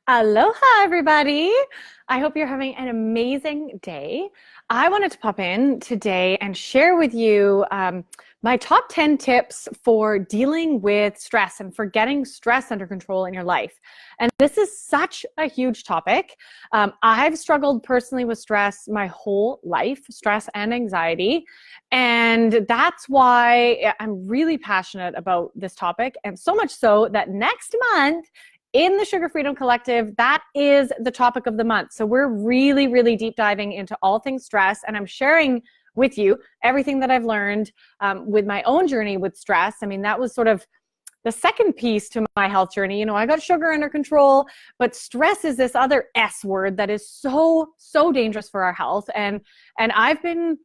Aloha, everybody. I hope you're having an amazing day. I wanted to pop in today and share with you my top 10 tips for dealing with stress and for getting stress under control in your life. And this is such a huge topic. I've struggled personally with stress my whole life, stress and anxiety. And that's why I'm really passionate about this topic. And so much so that next month, in the Sugar Freedom Collective, that is the topic of the month. So we're really, really deep diving into all things stress, and I'm sharing with you everything that I've learned with my own journey with stress. I mean, that was sort of the second piece to my health journey. You know, I got sugar under control, but stress is this other S word that is so, so dangerous for our health. And I've been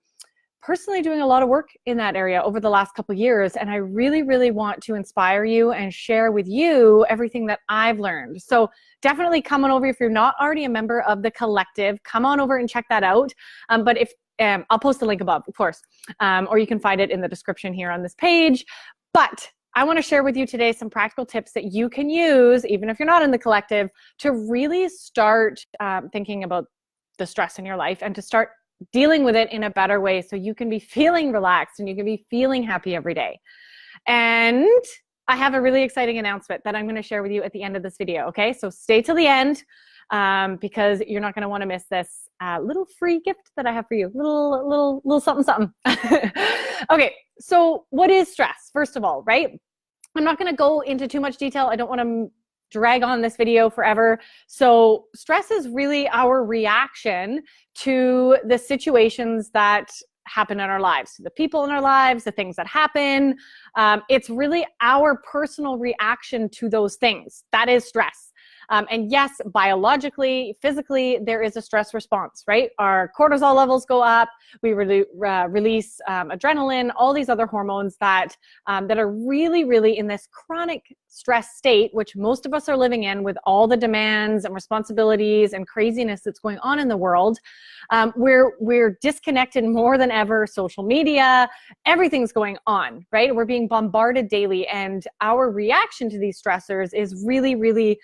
personally doing a lot of work in that area over the last couple of years. And I really, really want to inspire you and share with you everything that I've learned. So definitely come on over. If you're not already a member of the collective, come on over and check that out. But if I'll post the link above, of course, or you can find it in the description here on this page. But I want to share with you today some practical tips that you can use, even if you're not in the collective, to really start thinking about the stress in your life and to start dealing with it in a better way so you can be feeling relaxed and you can be feeling happy every day. And I have a really exciting announcement that I'm going to share with you at the end of this video, okay? So stay till the end because you're not going to want to miss this little free gift that I have for you. Little something, something. Okay, so what is stress, first of all, right? I'm not going to go into too much detail. I don't want to drag on this video forever. So stress is really our reaction to the situations that happen in our lives, the people in our lives, the things that happen. It's really our personal reaction to those things. That is stress. And yes, biologically, physically, there is a stress response, right? Our cortisol levels go up. We release adrenaline, all these other hormones that are really, really in this chronic stress state, which most of us are living in with all the demands and responsibilities and craziness that's going on in the world. We're disconnected more than ever. Social media, everything's going on, right? We're being bombarded daily, and our reaction to these stressors is really, really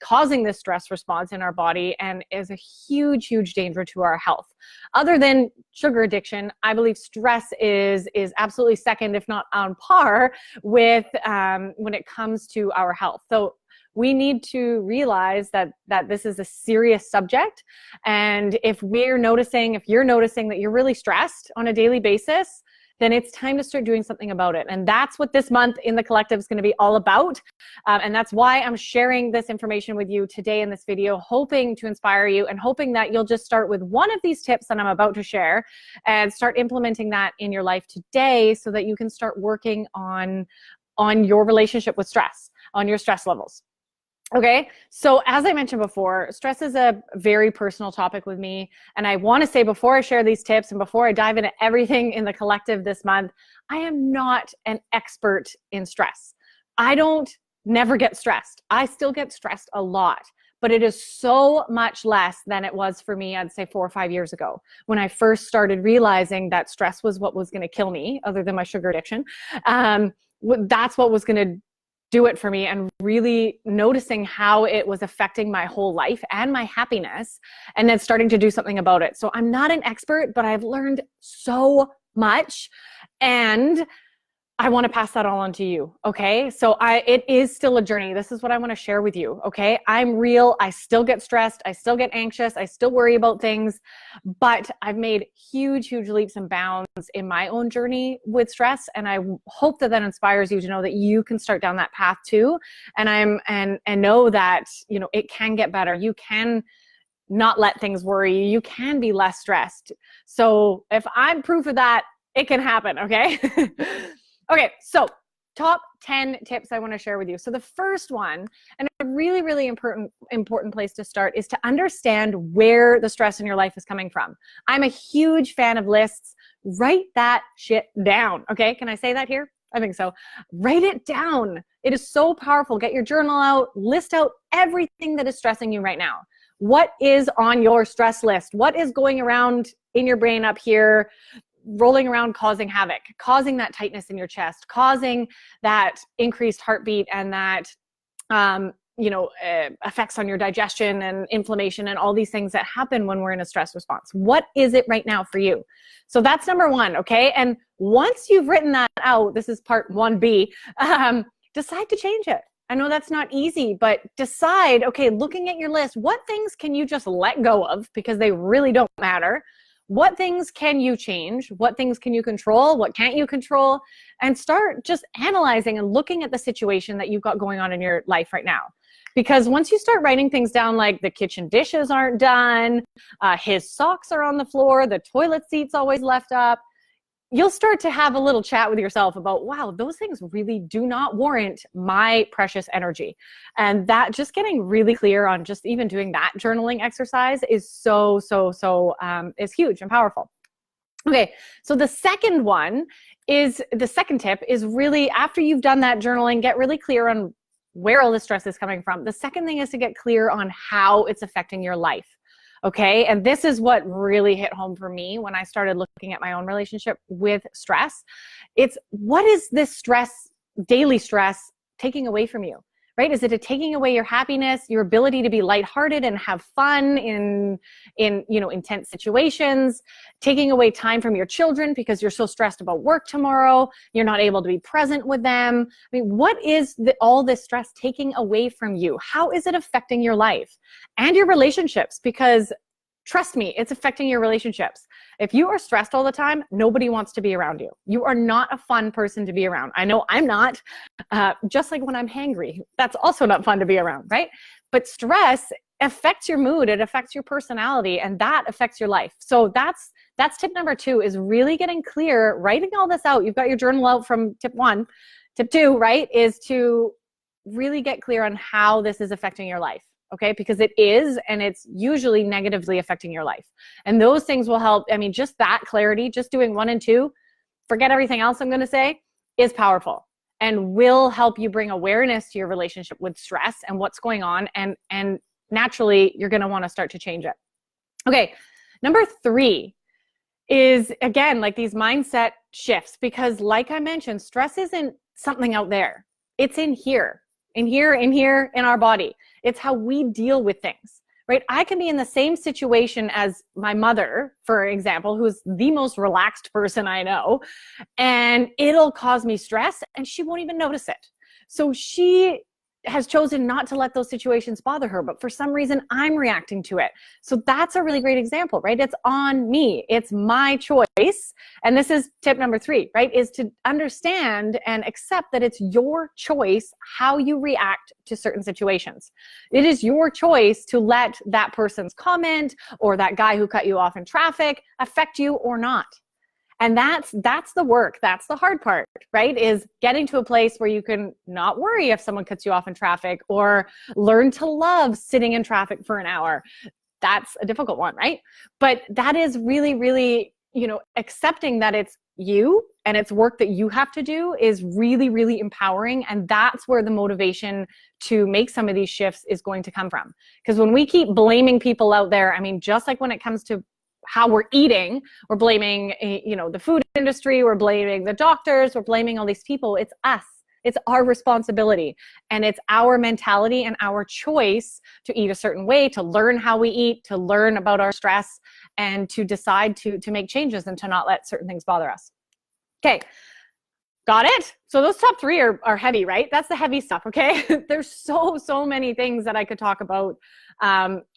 causing this stress response in our body and is a huge, huge danger to our health. Other than sugar addiction, I believe stress is absolutely second, if not on par, with when it comes to our health. So we need to realize that this is a serious subject. And if you're noticing that you're really stressed on a daily basis, then it's time to start doing something about it. And that's what this month in the collective is going to be all about. And that's why I'm sharing this information with you today in this video, hoping to inspire you and hoping that you'll just start with one of these tips that I'm about to share and start implementing that in your life today so that you can start working on your relationship with stress, on your stress levels. Okay, so as I mentioned before, stress is a very personal topic with me. And I want to say before I share these tips and before I dive into everything in the collective this month, I am not an expert in stress. I don't never get stressed. I still get stressed a lot, but it is so much less than it was for me, I'd say 4 or 5 years ago, when I first started realizing that stress was what was going to kill me, other than my sugar addiction. That's what was going to do it for me, and really noticing how it was affecting my whole life and my happiness, and then starting to do something about it. So I'm not an expert, but I've learned so much, and I want to pass that all on to you. Okay. So it is still a journey. This is what I want to share with you. Okay. I'm real. I still get stressed. I still get anxious. I still worry about things, but I've made huge, huge leaps and bounds in my own journey with stress. And I hope that inspires you to know that you can start down that path too. And know that, you know, it can get better. You can not let things worry you. You can be less stressed. So if I'm proof of that, it can happen. Okay. Okay, so top 10 tips I want to share with you. So the first one, and a really, really important place to start, is to understand where the stress in your life is coming from. I'm a huge fan of lists. Write that shit down. Okay, can I say that here? I think so. Write it down. It is so powerful. Get your journal out, list out everything that is stressing you right now. What is on your stress list? What is going around in your brain up here, rolling around, causing havoc, causing that tightness in your chest, causing that increased heartbeat and that effects on your digestion and inflammation and all these things that happen when we're in a stress response. What is it right now for you? So that's number one, okay? And once you've written that out, this is part 1B, decide to change it. I know that's not easy, but decide, okay, looking at your list, what things can you just let go of because they really don't matter? What things can you change? What things can you control? What can't you control? And start just analyzing and looking at the situation that you've got going on in your life right now. Because once you start writing things down like the kitchen dishes aren't done, his socks are on the floor, the toilet seat's always left up, you'll start to have a little chat with yourself about, wow, those things really do not warrant my precious energy. And that just getting really clear on just even doing that journaling exercise is so is huge and powerful. Okay, so the second tip is really, after you've done that journaling, get really clear on where all the stress is coming from. The second thing is to get clear on how it's affecting your life. Okay, and this is what really hit home for me when I started looking at my own relationship with stress. It's, what is this stress, daily stress, taking away from you, right? Is it taking away your happiness, your ability to be lighthearted and have fun in intense situations, taking away time from your children because you're so stressed about work tomorrow, you're not able to be present with them? I mean, what is all this stress taking away from you? How is it affecting your life and your relationships? Because trust me, it's affecting your relationships. If you are stressed all the time, nobody wants to be around you. You are not a fun person to be around. I know I'm not. Just like when I'm hangry, that's also not fun to be around, right? But stress affects your mood, it affects your personality, and that affects your life. So that's tip number 2, is really getting clear, writing all this out. You've got your journal out from tip 1. Tip 2, right, is to really get clear on how this is affecting your life. Okay, because it is, and it's usually negatively affecting your life. And those things will help. I mean, just that clarity, just doing 1 and 2, forget everything else I'm going to say, is powerful and will help you bring awareness to your relationship with stress and what's going on. And naturally, you're going to want to start to change it. Okay, number 3 is, again, like these mindset shifts, because like I mentioned, stress isn't something out there. It's in here, in our body. It's how we deal with things, right? I can be in the same situation as my mother, for example, who's the most relaxed person I know, and it'll cause me stress and she won't even notice it. So she has chosen not to let those situations bother her, but for some reason I'm reacting to it. So that's a really great example, right? It's on me. It's my choice. And this is tip number 3, right? Is to understand and accept that it's your choice how you react to certain situations. It is your choice to let that person's comment or that guy who cut you off in traffic affect you or not. And that's the work. That's the hard part, right? Is getting to a place where you can not worry if someone cuts you off in traffic, or learn to love sitting in traffic for an hour. That's a difficult one, right? But that is really, really, accepting that it's you and it's work that you have to do is really, really empowering. And that's where the motivation to make some of these shifts is going to come from. Because when we keep blaming people out there, I mean, just like when it comes to how we're eating, we're blaming, the food industry, we're blaming the doctors, we're blaming all these people. It's us. It's our responsibility. And it's our mentality and our choice to eat a certain way, to learn how we eat, to learn about our stress, and to decide to make changes and to not let certain things bother us. Okay. Got it? So those top 3 are heavy, right? That's the heavy stuff, okay? There's so many things that I could talk about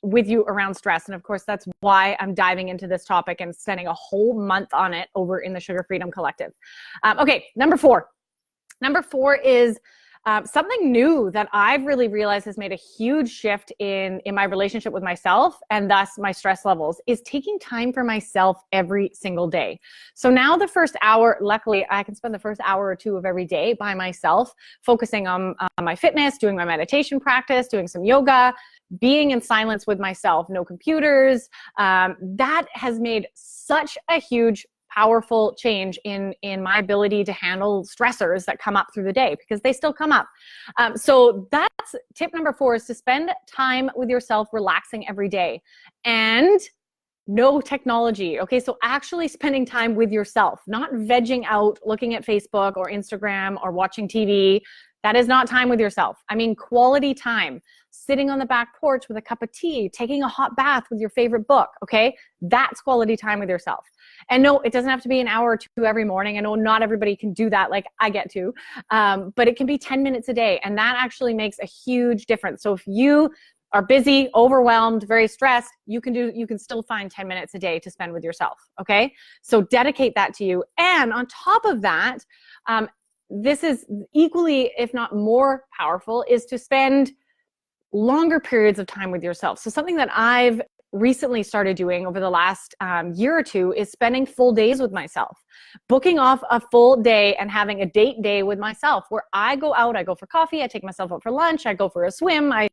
with you around stress. And of course, that's why I'm diving into this topic and spending a whole month on it over in the Sugar Freedom Collective. Okay, number 4. Number 4 is something new that I've really realized has made a huge shift in my relationship with myself, and thus my stress levels, is taking time for myself every single day. So now the first hour, luckily I can spend the first hour or 2 of every day by myself, focusing on my fitness, doing my meditation practice, doing some yoga, being in silence with myself, no computers. That has made such a huge powerful change in my ability to handle stressors that come up through the day, because they still come up. So that's tip number 4, is to spend time with yourself relaxing every day, and no technology. Okay, so actually spending time with yourself, not vegging out, looking at Facebook or Instagram or watching TV. That is not time with yourself. I mean, quality time, sitting on the back porch with a cup of tea, taking a hot bath with your favorite book, okay? That's quality time with yourself. And no, it doesn't have to be an hour or two every morning. I know not everybody can do that like I get to, but it can be 10 minutes a day. And that actually makes a huge difference. So if you are busy, overwhelmed, very stressed, you can still find 10 minutes a day to spend with yourself, okay? So dedicate that to you. And on top of that, this is equally, if not more powerful, is to spend longer periods of time with yourself. So something that I've recently started doing over the last year or two is spending full days with myself, booking off a full day and having a date day with myself where I go out, I go for coffee, I take myself out for lunch, I go for a swim, I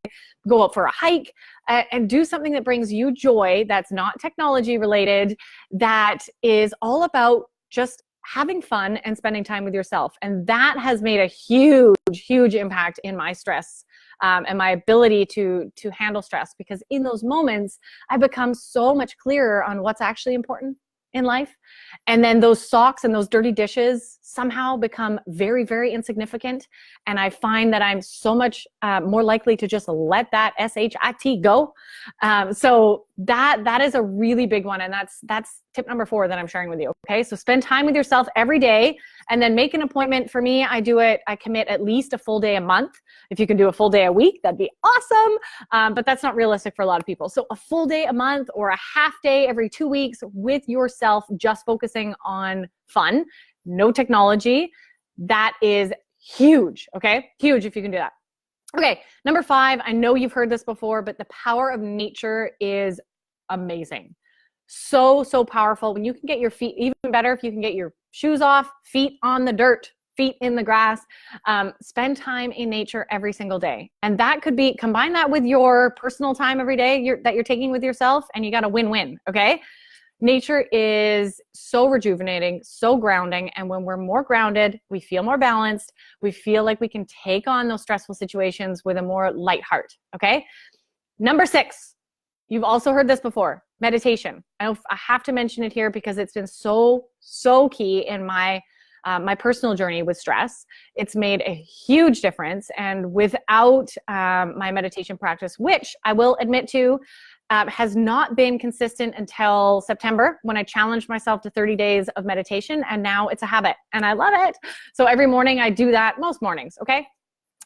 go out for a hike, and do something that brings you joy, that's not technology related, that is all about just having fun and spending time with yourself. And that has made a huge, huge impact in my stress and my ability to handle stress, because in those moments, I become so much clearer on what's actually important in life. And then those socks and those dirty dishes somehow become very, very insignificant. And I find that I'm so much more likely to just let that SHIT go. So that is a really big one. And that's tip number 4 that I'm sharing with you. Okay. So spend time with yourself every day and then make an appointment. For me, I commit at least a full day a month. If you can do a full day a week, that'd be awesome. But that's not realistic for a lot of people. So a full day a month or a half day every 2 weeks with yourself, just focusing on fun, no technology. That is huge. Okay. Huge if you can do that. Okay. Number 5, I know you've heard this before, but the power of nature is amazing. So, so powerful. When you can get your feet, even better if you can get your shoes off, feet on the dirt, feet in the grass, spend time in nature every single day. And that could be, combine that with your personal time every day that you're taking with yourself, and you got a win-win, okay? Nature is so rejuvenating, so grounding. And when we're more grounded, we feel more balanced. We feel like we can take on those stressful situations with a more light heart, okay? Number 6, you've also heard this before, meditation. I have to mention it here because it's been so, so key in my personal journey with stress. It's made a huge difference. And without my meditation practice, which I will admit to, has not been consistent until September, when I challenged myself to 30 days of meditation, and now it's a habit and I love it. So every morning I do that, most mornings, okay?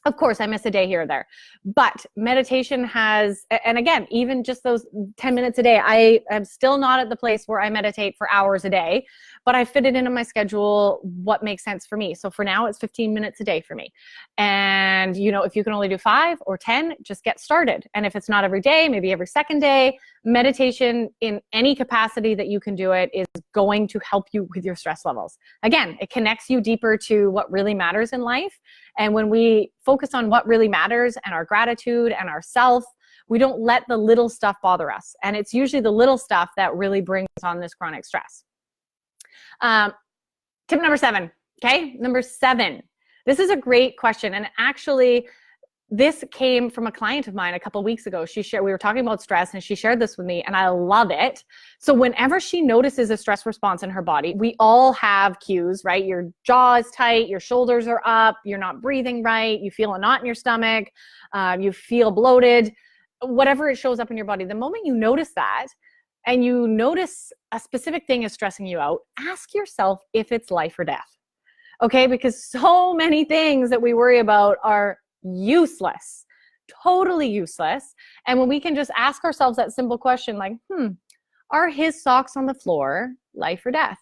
Of course, I miss a day here or there, but meditation has, and again, even just those 10 minutes a day, I am still not at the place where I meditate for hours a day, but I fit it into my schedule, what makes sense for me. So for now, it's 15 minutes a day for me. And, if you can only do 5 or 10, just get started. And if it's not every day, maybe every second day, meditation in any capacity that you can do it is going to help you with your stress levels. Again, it connects you deeper to what really matters in life. And when we focus on what really matters and our gratitude and our self, we don't let the little stuff bother us. And it's usually the little stuff that really brings on this chronic stress. Tip number 7, okay? Number 7. This is a great question. And actually, this came from a client of mine a couple of weeks ago. We were talking about stress and she shared this with me, and I love it. So whenever she notices a stress response in her body, we all have cues, right? Your jaw is tight, your shoulders are up, you're not breathing right, you feel a knot in your stomach, you feel bloated, whatever it shows up in your body. The moment you notice that and you notice a specific thing is stressing you out, ask yourself if it's life or death. Okay? Because so many things that we worry about are useless, totally useless. And when we can just ask ourselves that simple question, like, are his socks on the floor life or death?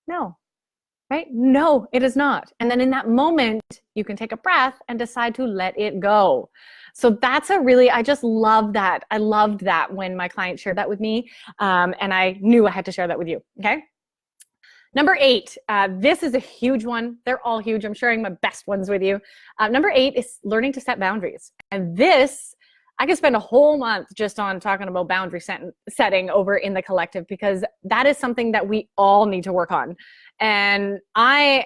No, right? No, it is not. And then in that moment, you can take a breath and decide to let it go. So that's I just love that. I loved that when my client shared that with me. And I knew I had to share that with you. Okay. Number 8, this is a huge one. They're all huge. I'm sharing my best ones with you. Number 8 is learning to set boundaries. And this, I could spend a whole month just on talking about boundary setting over in the collective, because that is something that we all need to work on. And I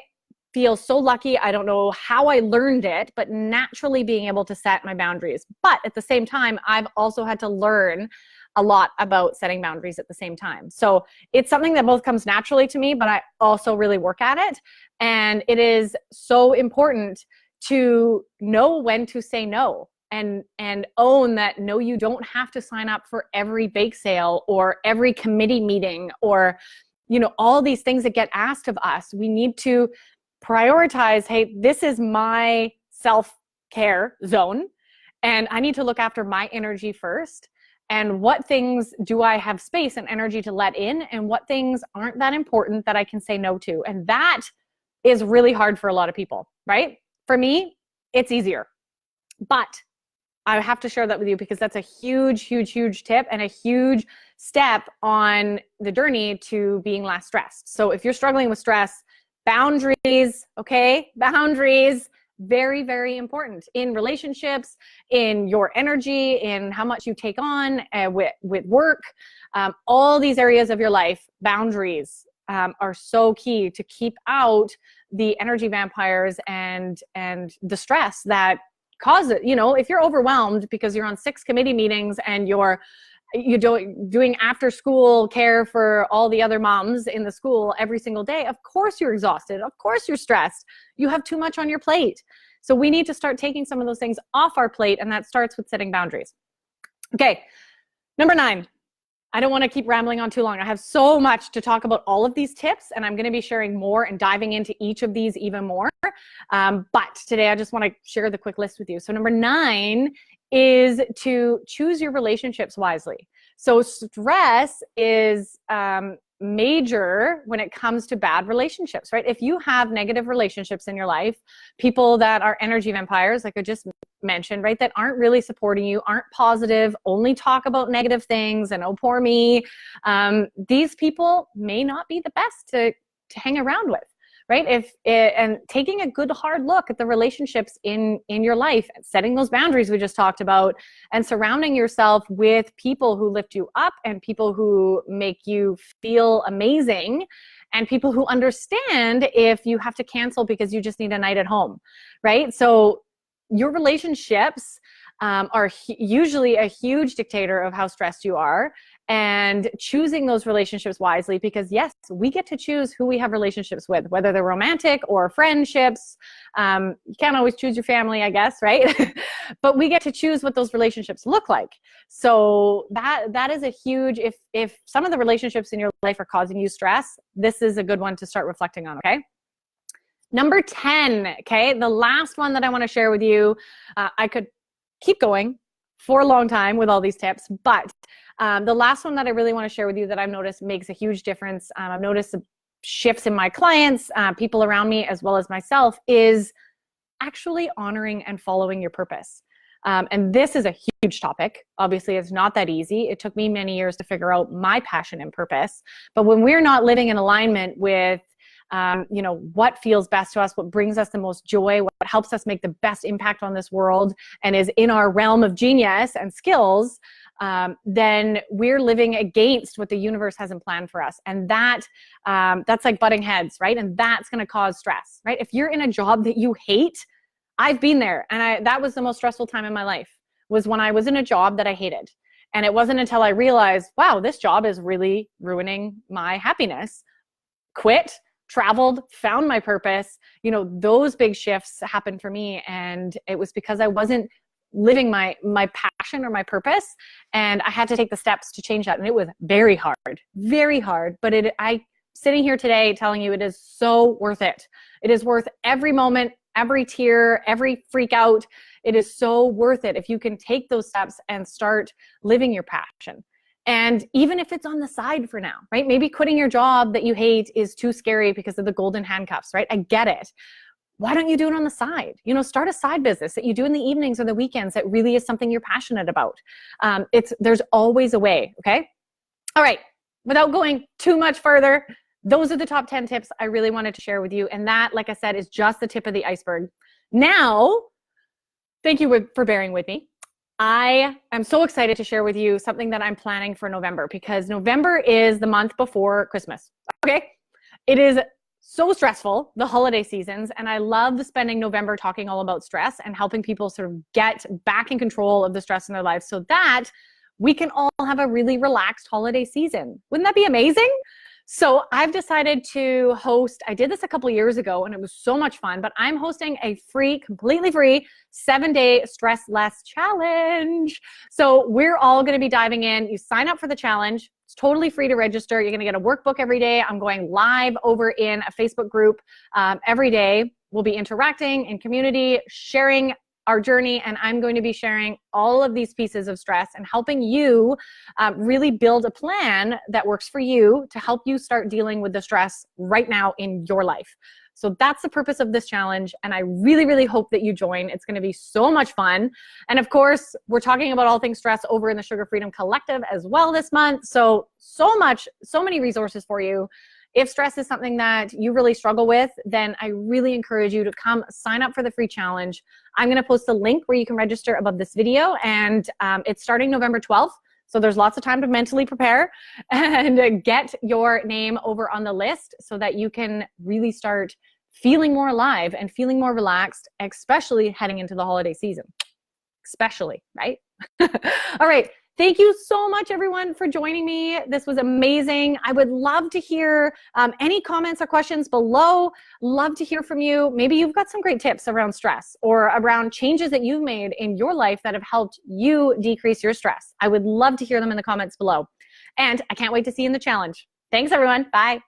feel so lucky. I don't know how I learned it, but naturally being able to set my boundaries. But at the same time, I've also had to learn a lot about setting boundaries at the same time. So it's something that both comes naturally to me, but I also really work at it. And it is so important to know when to say no, and own that no, you don't have to sign up for every bake sale or every committee meeting or, all these things that get asked of us. We need to prioritize, hey, this is my self-care zone, and I need to look after my energy first. And what things do I have space and energy to let in, and what things aren't that important that I can say no to? And that is really hard for a lot of people, right? For me, it's easier. But I have to share that with you because that's a huge, huge, huge tip and a huge step on the journey to being less stressed. So if you're struggling with stress, boundaries, okay? Boundaries, very, very important in relationships, in your energy, in how much you take on with work, all these areas of your life. Boundaries are so key to keep out the energy vampires and the stress that cause it. If you're overwhelmed because you're on 6 committee meetings and you're doing after school care for all the other moms in the school every single day, of course you're exhausted. Of course you're stressed. You have too much on your plate. So we need to start taking some of those things off our plate, and that starts with setting boundaries. Okay, number 9. I don't want to keep rambling on too long. I have so much to talk about all of these tips, and I'm going to be sharing more and diving into each of these even more. But today I just want to share the quick list with you. So number 9 is to choose your relationships wisely. So stress is major when it comes to bad relationships, right? If you have negative relationships in your life, people that are energy vampires, like I just mentioned, right, that aren't really supporting you, aren't positive, only talk about negative things and oh, poor me, these people may not be the best to hang around with. Right? And taking a good hard look at the relationships in your life, setting those boundaries we just talked about, and surrounding yourself with people who lift you up and people who make you feel amazing and people who understand if you have to cancel because you just need a night at home, right? So your relationships are usually a huge dictator of how stressed you are, and choosing those relationships wisely, because yes, we get to choose who we have relationships with, whether they're romantic or friendships. You can't always choose your family, I guess, right? But we get to choose what those relationships look like. So that is a huge, if some of the relationships in your life are causing you stress, this is a good one to start reflecting on, okay? Number 10, okay? The last one that I want to share with you, I could keep going for a long time with all these tips, but the last one that I really want to share with you that I've noticed makes a huge difference, I've noticed shifts in my clients, people around me, as well as myself, is actually honoring and following your purpose. And this is a huge topic. Obviously, it's not that easy. It took me many years to figure out my passion and purpose. But when we're not living in alignment with what feels best to us, what brings us the most joy, what helps us make the best impact on this world and is in our realm of genius and skills, then we're living against what the universe hasn't planned for us. And that's like butting heads, right? And that's going to cause stress, right? If you're in a job that you hate, I've been there. And that was the most stressful time in my life, was when I was in a job that I hated. And it wasn't until I realized, wow, this job is really ruining my happiness. Quit, traveled, found my purpose. Those big shifts happened for me. And it was because I wasn't living my passion or my purpose. And I had to take the steps to change that. And it was very hard. But I sitting here today telling you it is so worth it. It is worth every moment, every tear, every freak out. It is so worth it if you can take those steps and start living your passion. And even if it's on the side for now, right? Maybe quitting your job that you hate is too scary because of the golden handcuffs, right? I get it. Why don't you do it on the side? Start a side business that you do in the evenings or the weekends that really is something you're passionate about. There's always a way, okay? All right, without going too much further, those are the top 10 tips I really wanted to share with you. And that, like I said, is just the tip of the iceberg. Now, thank you for bearing with me. I am so excited to share with you something that I'm planning for November, because November is the month before Christmas, okay? It is so stressful, the holiday seasons, and I love spending November talking all about stress and helping people sort of get back in control of the stress in their lives so that we can all have a really relaxed holiday season. Wouldn't that be amazing? So I've decided to host, I did this a couple years ago and it was so much fun, but I'm hosting a free, completely free 7-day stress less challenge. So we're all going to be diving in. You sign up for the challenge. It's totally free to register. You're going to get a workbook every day. I'm going live over in a Facebook group every day. We'll be interacting in community, sharing our journey, and I'm going to be sharing all of these pieces of stress and helping you really build a plan that works for you to help you start dealing with the stress right now in your life. So that's the purpose of this challenge, and I really, really hope that you join. It's going to be so much fun. And of course, we're talking about all things stress over in the Sugar Freedom Collective as well this month. So many resources for you. If stress is something that you really struggle with, then I really encourage you to come sign up for the free challenge. I'm going to post a link where you can register above this video, and it's starting November 12th. So there's lots of time to mentally prepare and get your name over on the list so that you can really start feeling more alive and feeling more relaxed, especially heading into the holiday season. Especially, right? All right. Thank you so much, everyone, for joining me. This was amazing. I would love to hear any comments or questions below. Love to hear from you. Maybe you've got some great tips around stress or around changes that you've made in your life that have helped you decrease your stress. I would love to hear them in the comments below. And I can't wait to see you in the challenge. Thanks, everyone. Bye.